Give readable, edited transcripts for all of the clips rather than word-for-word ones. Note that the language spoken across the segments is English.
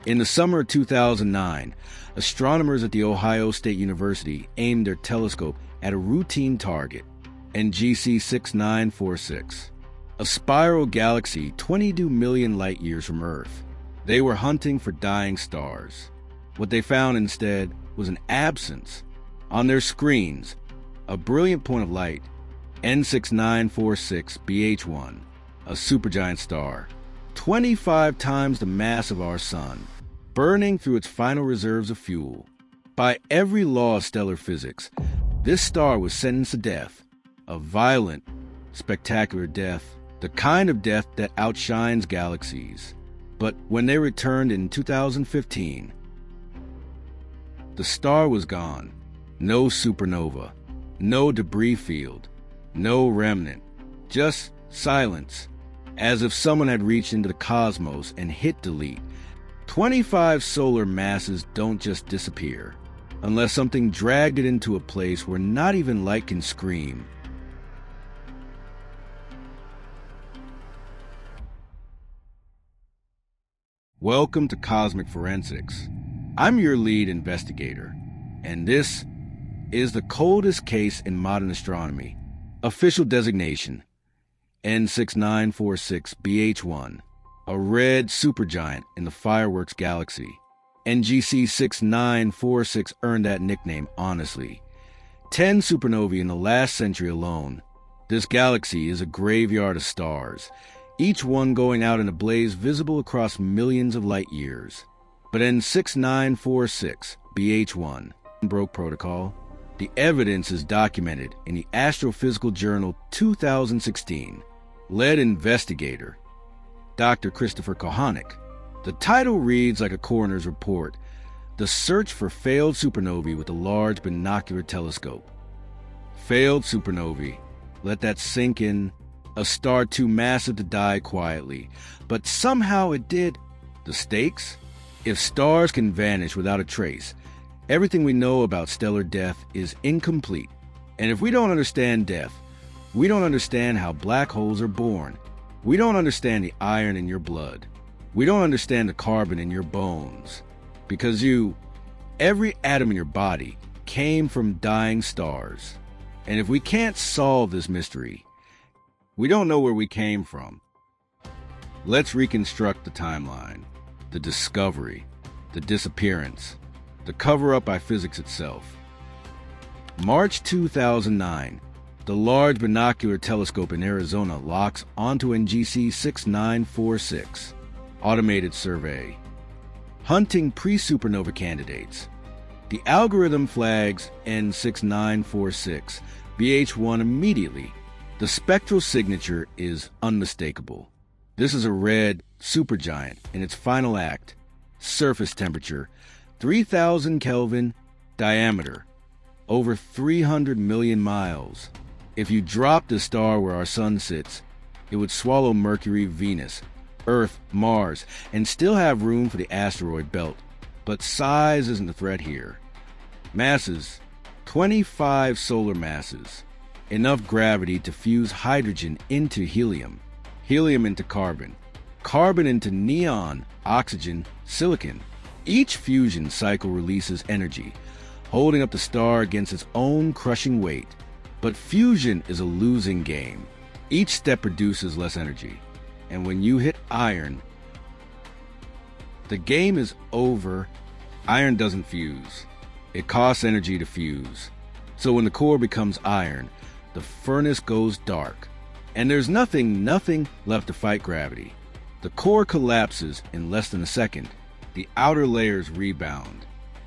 In the summer of 2009, astronomers at The Ohio State University aimed their telescope at a routine target, NGC 6946, a spiral galaxy 22 million light-years from Earth. They were hunting for dying stars. What they found instead was an absence. On their screens, a brilliant point of light, N6946 BH1, a supergiant star, 25 times the mass of our Sun, burning through its final reserves of fuel. By every law of stellar physics, this star was sentenced to death, a violent, spectacular death, the kind of death that outshines galaxies. But when they returned in 2015, the star was gone. No supernova, no debris field, no remnant, just silence, as if someone had reached into the cosmos and hit delete. 25 solar masses don't just disappear, unless something dragged it into a place where not even light can scream. Welcome to Cosmic Forensics. I'm your lead investigator, and this is the coldest case in modern astronomy. Official designation, N6946 BH1, a red supergiant in the fireworks galaxy. NGC 6946 earned that nickname honestly. 10 supernovae in the last century alone. This galaxy is a graveyard of stars, each one going out in a blaze visible across millions of light years. But N6946 BH1 broke protocol. The evidence is documented in the Astrophysical Journal 2016. Lead investigator, Dr. Christopher Kohanek. The title reads like a coroner's report: The Search for Failed Supernovae with a Large Binocular Telescope. Failed supernovae. Let that sink in. A star too massive to die quietly, but somehow it did. The stakes? If stars can vanish without a trace, everything we know about stellar death is incomplete. And if we don't understand death, we don't understand how black holes are born. We don't understand the iron in your blood. We don't understand the carbon in your bones. Because every atom in your body came from dying stars. And if we can't solve this mystery, we don't know where we came from. Let's reconstruct the timeline, the discovery, the disappearance, the cover-up by physics itself. March 2009, the Large Binocular Telescope in Arizona locks onto NGC 6946, automated survey, hunting pre-supernova candidates. The algorithm flags N6946 BH1 immediately. The spectral signature is unmistakable. This is a red supergiant in its final act. Surface temperature, 3,000 Kelvin. Diameter, over 300 million miles. If you dropped the star where our sun sits, it would swallow Mercury, Venus, Earth, Mars, and still have room for the asteroid belt. But size isn't the threat here. Masses, 25 solar masses. Enough gravity to fuse hydrogen into helium, helium into carbon, carbon into neon, oxygen, silicon. Each fusion cycle releases energy, holding up the star against its own crushing weight. But fusion is a losing game. Each step produces less energy. And when you hit iron, the game is over. Iron doesn't fuse. It costs energy to fuse. So when the core becomes iron, the furnace goes dark, and there's nothing left to fight gravity. The core collapses in less than a second. The outer layers rebound.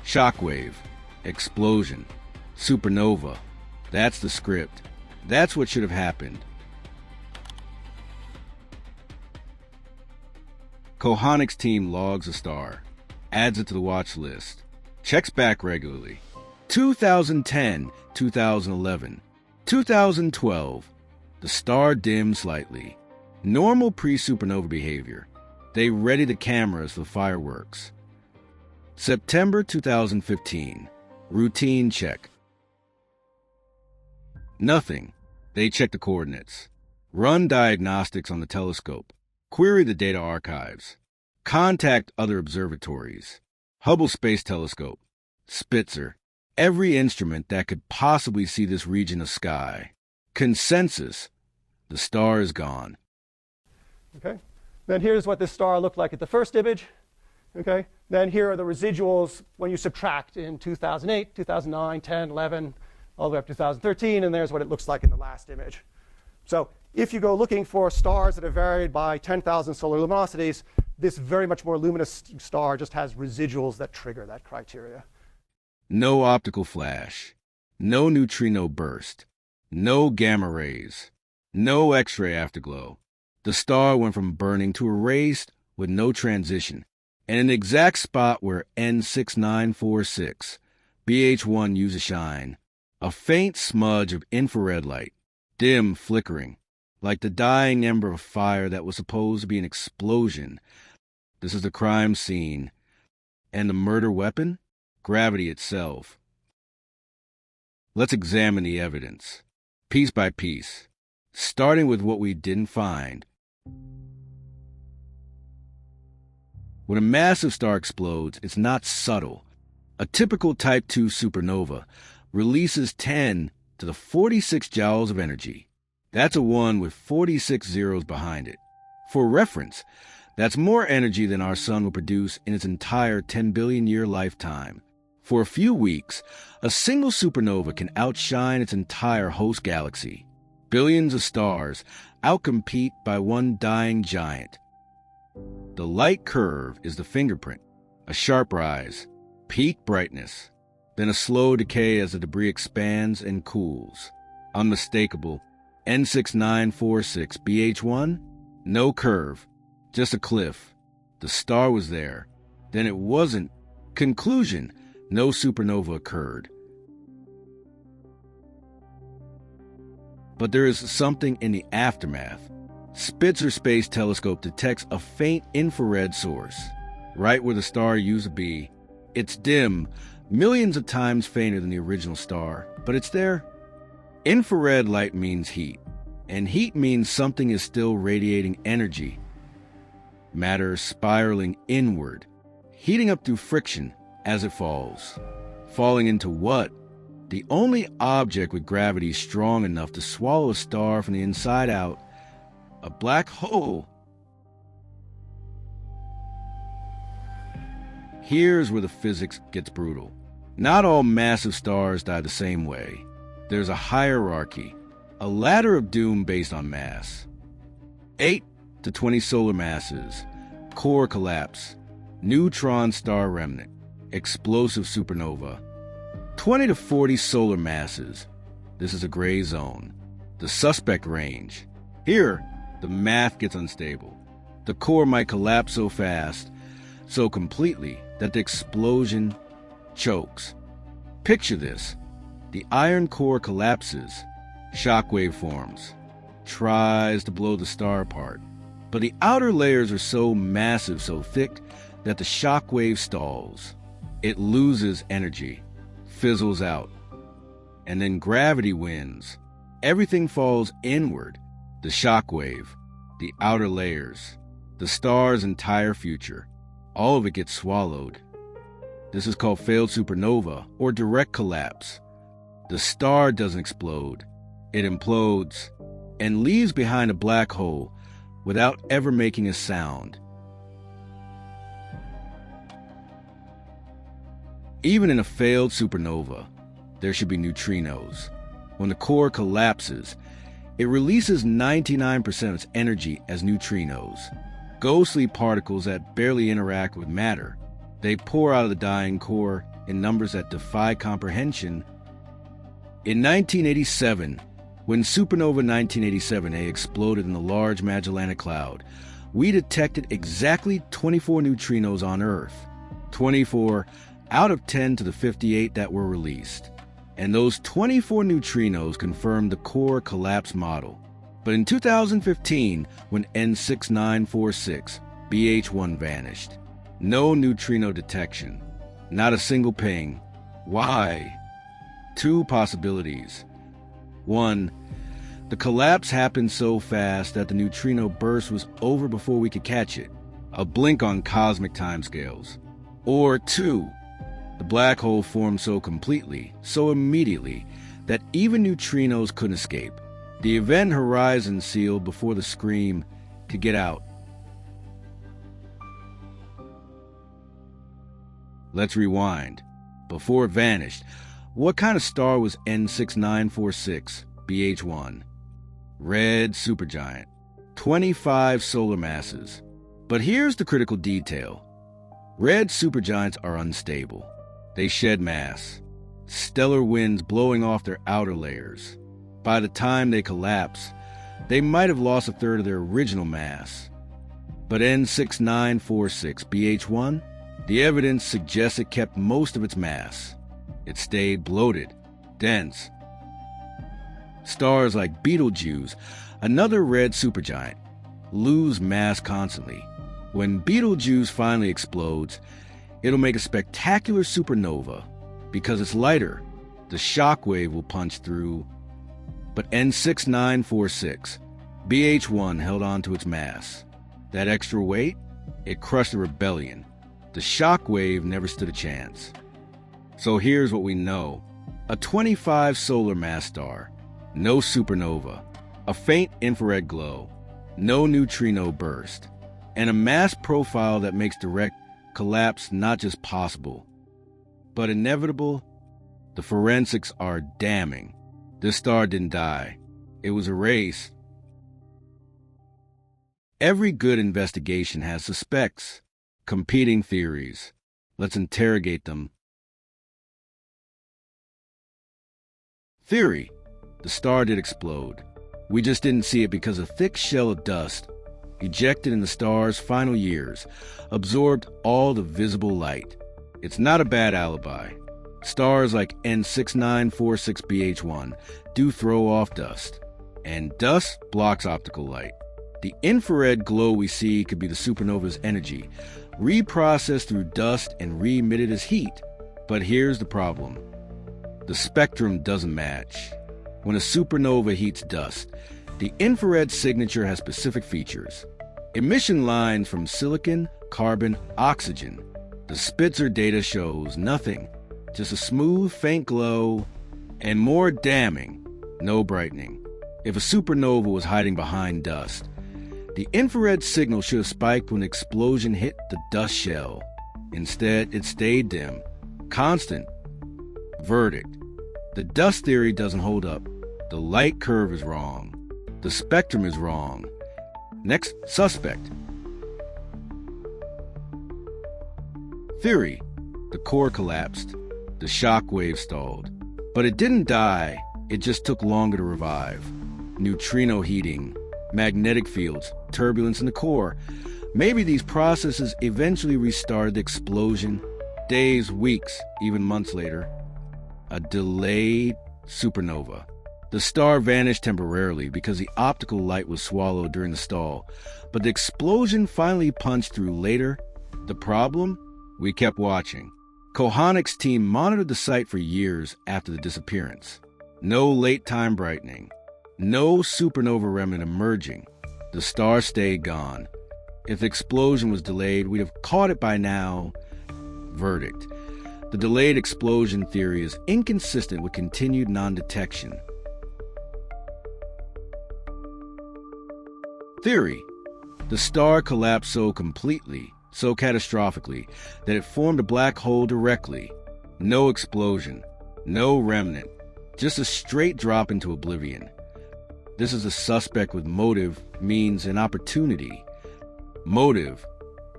Shockwave, explosion, supernova. That's the script. That's what should have happened. Kohanek's team logs a star, adds it to the watch list, checks back regularly. 2010, 2011. 2012, the star dimmed slightly. Normal pre-supernova behavior. They ready the cameras for fireworks. September 2015, routine check. Nothing. They check the coordinates. Run diagnostics on the telescope. Query the data archives. Contact other observatories. Hubble Space Telescope, Spitzer, every instrument that could possibly see this region of sky. Consensus, the star is gone. Okay. Then here's what this star looked like at the first image. Okay. Then here are the residuals when you subtract in 2008, 2009, 10, 11, all the way up to 2013, and there's what it looks like in the last image. So if you go looking for stars that are varied by 10,000 solar luminosities, this very much more luminous star just has residuals that trigger that criteria. No optical flash, no neutrino burst, no gamma rays, no X-ray afterglow. The star went from burning to erased with no transition, and an exact spot where N6946, BH1 used to shine, a faint smudge of infrared light, dim flickering, like the dying ember of fire that was supposed to be an explosion. This is the crime scene. And the murder weapon? Gravity itself. Let's examine the evidence, piece by piece, starting with what we didn't find. When a massive star explodes, it's not subtle. A typical Type II supernova releases 10 to the 46 joules of energy. That's a 1 with 46 zeros behind it. For reference, that's more energy than our sun will produce in its entire 10 billion year lifetime. For a few weeks, a single supernova can outshine its entire host galaxy. Billions of stars outcompete by one dying giant. The light curve is the fingerprint, a sharp rise, peak brightness, then a slow decay as the debris expands and cools. Unmistakable. N6946 BH1, no curve, just a cliff. The star was there. Then it wasn't. Conclusion, no supernova occurred. But there is something in the aftermath. Spitzer Space Telescope detects a faint infrared source, right where the star used to be. It's dim, millions of times fainter than the original star, but it's there. Infrared light means heat, and heat means something is still radiating energy. Matter spiraling inward, heating up through friction as it falls. Falling into what? The only object with gravity strong enough to swallow a star from the inside out, a black hole. Here's where the physics gets brutal. Not all massive stars die the same way. There's a hierarchy, a ladder of doom based on mass. 8 to 20 solar masses, core collapse, neutron star remnant, explosive supernova. 20 to 40 solar masses. This is a gray zone, the suspect range. Here, the math gets unstable. The core might collapse so fast, so completely, that the explosion chokes. Picture this. The iron core collapses, shockwave forms, tries to blow the star apart. But the outer layers are so massive, so thick, that the shockwave stalls. It loses energy, fizzles out. And then gravity wins. Everything falls inward. The shockwave, the outer layers, the star's entire future. All of it gets swallowed. This is called failed supernova or direct collapse. The star doesn't explode. It implodes and leaves behind a black hole without ever making a sound. Even in a failed supernova, there should be neutrinos. When the core collapses, it releases 99% of its energy as neutrinos, ghostly particles that barely interact with matter. They pour out of the dying core in numbers that defy comprehension. In 1987, when supernova 1987A exploded in the Large Magellanic Cloud, we detected exactly 24 neutrinos on Earth, 24 out of 10 to the 58 that were released. And those 24 neutrinos confirmed the core collapse model. But in 2015, when N6946 BH1 vanished, no neutrino detection, not a single ping. Why? Two possibilities. One, the collapse happened so fast that the neutrino burst was over before we could catch it. a blink on cosmic timescales. Or 2, the black hole formed so completely, so immediately, that even neutrinos couldn't escape. The event horizon sealed before the scream could get out. Let's rewind. Before it vanished, what kind of star was N6946 BH1? Red supergiant. 25 solar masses. But here's the critical detail. Red supergiants are unstable. They shed mass. Stellar winds blowing off their outer layers. By the time they collapse, they might have lost a third of their original mass. But N6946 BH1, the evidence suggests it kept most of its mass. It stayed bloated, dense. Stars like Betelgeuse, another red supergiant, lose mass constantly. When Betelgeuse finally explodes, it'll make a spectacular supernova. Because it's lighter, the shock wave will punch through. But N6946, BH1 held on to its mass. That extra weight, it crushed the rebellion. The shock wave never stood a chance. So here's what we know. A 25 solar mass star, no supernova, a faint infrared glow, no neutrino burst, and a mass profile that makes direct collapse not just possible, but inevitable. The forensics are damning. This star didn't die. It was erased. Every good investigation has suspects, competing theories. Let's interrogate them. Theory: the star did explode. We just didn't see it because a thick shell of dust, ejected in the star's final years, absorbed all the visible light. It's not a bad alibi. Stars like N6946 BH1 do throw off dust, and dust blocks optical light. The infrared glow we see could be the supernova's energy, reprocessed through dust and re-emitted as heat. But here's the problem. The spectrum doesn't match. When a supernova heats dust, the infrared signature has specific features. Emission lines from silicon, carbon, oxygen. The Spitzer data shows nothing, just a smooth, faint glow, and more damning, no brightening. If a supernova was hiding behind dust, the infrared signal should have spiked when the explosion hit the dust shell. Instead, it stayed dim, constant. Verdict: the dust theory doesn't hold up. The light curve is wrong. The spectrum is wrong. Next suspect. Theory: the core collapsed. The shock wave stalled. But it didn't die, it just took longer to revive. Neutrino heating, magnetic fields, turbulence in the core. Maybe these processes eventually restarted the explosion, days, weeks, even months later. A delayed supernova. The star vanished temporarily because the optical light was swallowed during the stall, but the explosion finally punched through later. The problem? We kept watching. Kohanek's team monitored the site for years after the disappearance. No late-time brightening. No supernova remnant emerging. The star stayed gone. If the explosion was delayed, we'd have caught it by now. Verdict: the delayed explosion theory is inconsistent with continued non-detection. Theory: the star collapsed so completely, so catastrophically, that it formed a black hole directly. No explosion, no remnant, just a straight drop into oblivion. This is a suspect with motive, means, and opportunity. Motive: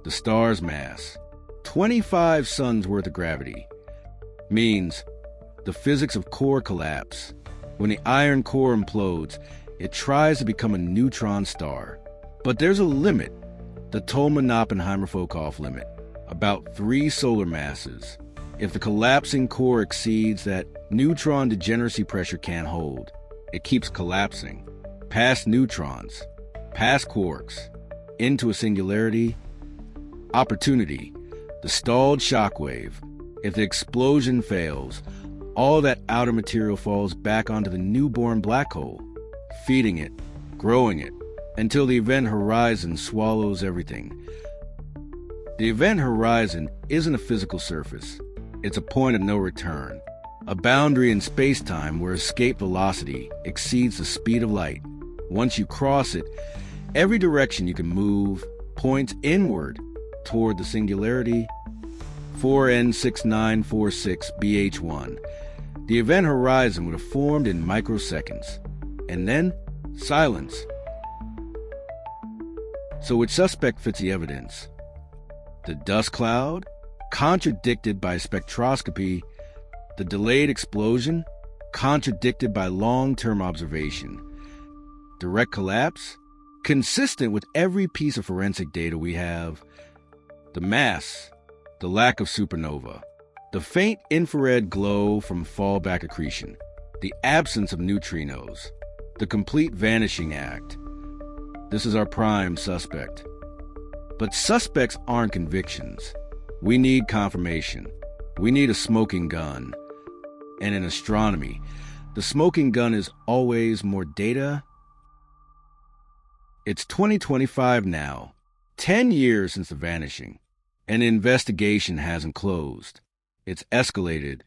the star's mass. 25 suns worth of gravity. Means: the physics of core collapse. When the iron core implodes, it tries to become a neutron star. But there's a limit. The Tolman-Oppenheimer-Fokoff limit. About 3 solar masses. If the collapsing core exceeds that, neutron degeneracy pressure can't hold. It keeps collapsing. Past neutrons. Past quarks. Into a singularity. Opportunity: the stalled shockwave. If the explosion fails, all that outer material falls back onto the newborn black hole, feeding it, growing it, until the event horizon swallows everything. The event horizon isn't a physical surface. It's a point of no return, a boundary in space-time where escape velocity exceeds the speed of light. Once you cross it, every direction you can move points inward toward the singularity 4N6946BH1. The event horizon would have formed in microseconds. And then, silence. So which suspect fits the evidence? The dust cloud, contradicted by spectroscopy. The delayed explosion, contradicted by long-term observation. Direct collapse, consistent with every piece of forensic data we have. The mass, the lack of supernova. The faint infrared glow from fallback accretion. The absence of neutrinos. The complete vanishing act. This is our prime suspect. But suspects aren't convictions. We need confirmation. We need a smoking gun. And in astronomy, the smoking gun is always more data. It's 2025 now, 10 years since the vanishing, and the investigation hasn't closed. It's escalated.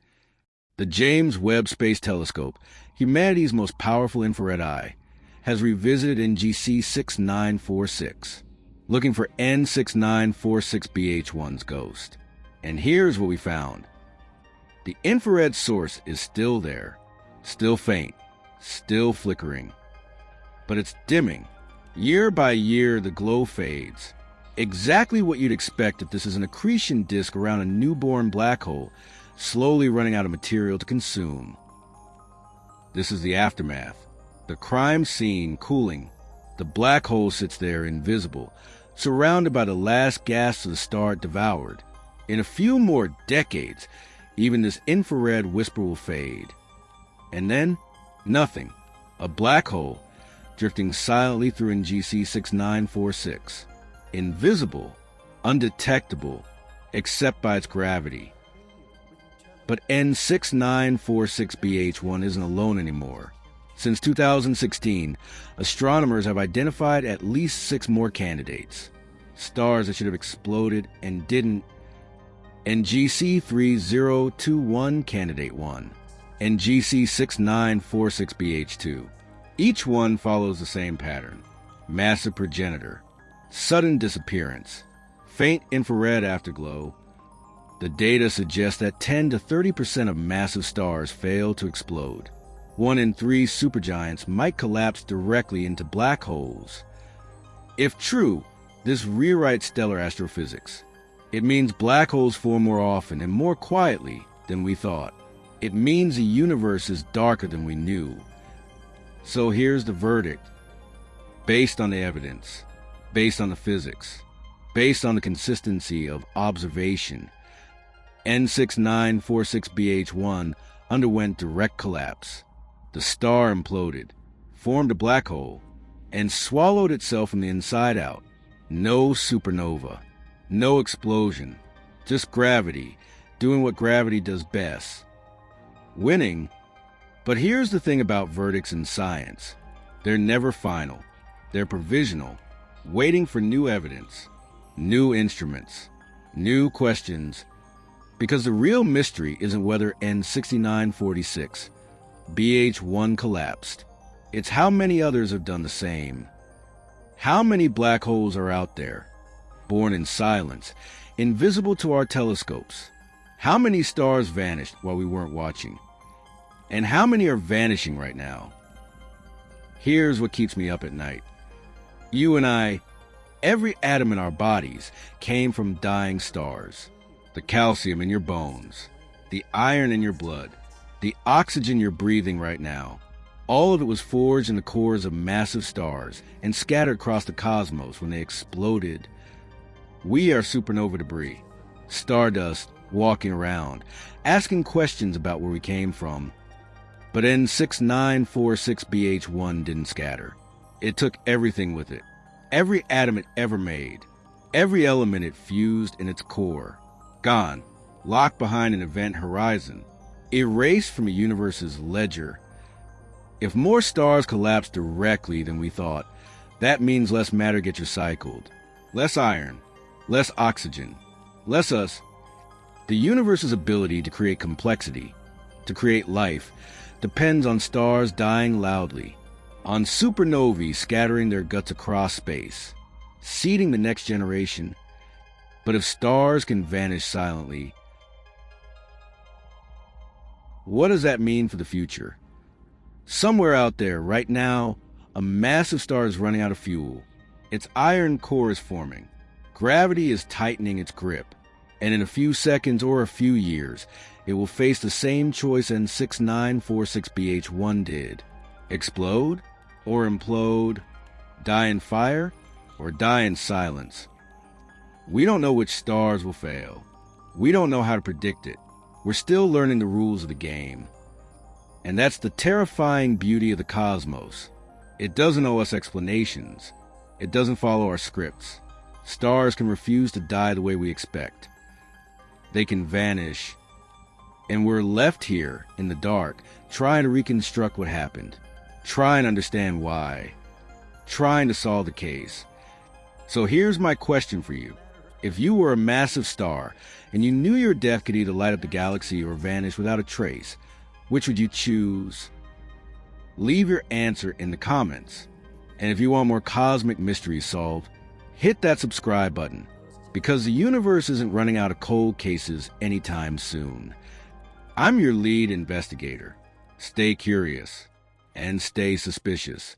The James Webb Space Telescope, humanity's most powerful infrared eye, has revisited NGC 6946, looking for N6946BH1's ghost. And here's what we found. The infrared source is still there, still faint, still flickering. But it's dimming. Year by year, the glow fades. Exactly what you'd expect if this is an accretion disk around a newborn black hole, slowly running out of material to consume. This is the aftermath. The crime scene cooling. The black hole sits there invisible, surrounded by the last gas of the star it devoured. In a few more decades, even this infrared whisper will fade. And then, nothing. A black hole, drifting silently through NGC 6946. Invisible, undetectable, except by its gravity. But N6946BH1 isn't alone anymore. Since 2016, astronomers have identified at least 6 more candidates. Stars that should have exploded and didn't. NGC 3021 Candidate 1, NGC 6946BH2. Each one follows the same pattern. Massive progenitor, sudden disappearance, faint infrared afterglow. The data suggests that 10 to 30% of massive stars fail to explode. 1 in 3 supergiants might collapse directly into black holes. If true, this rewrites stellar astrophysics. It means black holes form more often and more quietly than we thought. It means the universe is darker than we knew. So here's the verdict. Based on the evidence, based on the physics, based on the consistency of observation, N6946BH1 underwent direct collapse. The star imploded, formed a black hole, and swallowed itself from the inside out. No supernova. No explosion, just gravity, doing what gravity does best. Winning. But here's the thing about verdicts in science. They're never final. They're provisional, waiting for new evidence, new instruments, new questions. Because the real mystery isn't whether N6946, BH1 collapsed. It's how many others have done the same. How many black holes are out there? Born in silence, invisible to our telescopes. How many stars vanished while we weren't watching? And how many are vanishing right now? Here's what keeps me up at night. You and I, every atom in our bodies came from dying stars. The calcium in your bones, the iron in your blood, the oxygen you're breathing right now. All of it was forged in the cores of massive stars and scattered across the cosmos when they exploded. We are supernova debris, stardust walking around, asking questions about where we came from. But N6946BH1 didn't scatter. It took everything with it, every atom it ever made, every element it fused in its core. Gone, locked behind an event horizon, erased from a universe's ledger. If more stars collapse directly than we thought, that means less matter gets recycled, less iron, less oxygen, less us. The universe's ability to create complexity, to create life, depends on stars dying loudly, on supernovae scattering their guts across space, seeding the next generation. But if stars can vanish silently, what does that mean for the future? Somewhere out there, right now, a massive star is running out of fuel. Its iron core is forming. Gravity is tightening its grip. And in a few seconds or a few years, it will face the same choice N6946BH1 did. Explode or implode? Die in fire or die in silence? We don't know which stars will fail. We don't know how to predict it. We're still learning the rules of the game. And that's the terrifying beauty of the cosmos. It doesn't owe us explanations. It doesn't follow our scripts. Stars can refuse to die the way we expect. They can vanish. And we're left here in the dark, trying to reconstruct what happened, trying to understand why, trying to solve the case. So here's my question for you. If you were a massive star, and you knew your death could either light up the galaxy or vanish without a trace, which would you choose? Leave your answer in the comments. And if you want more cosmic mysteries solved, hit that subscribe button, because the universe isn't running out of cold cases anytime soon. I'm your lead investigator. Stay curious and stay suspicious.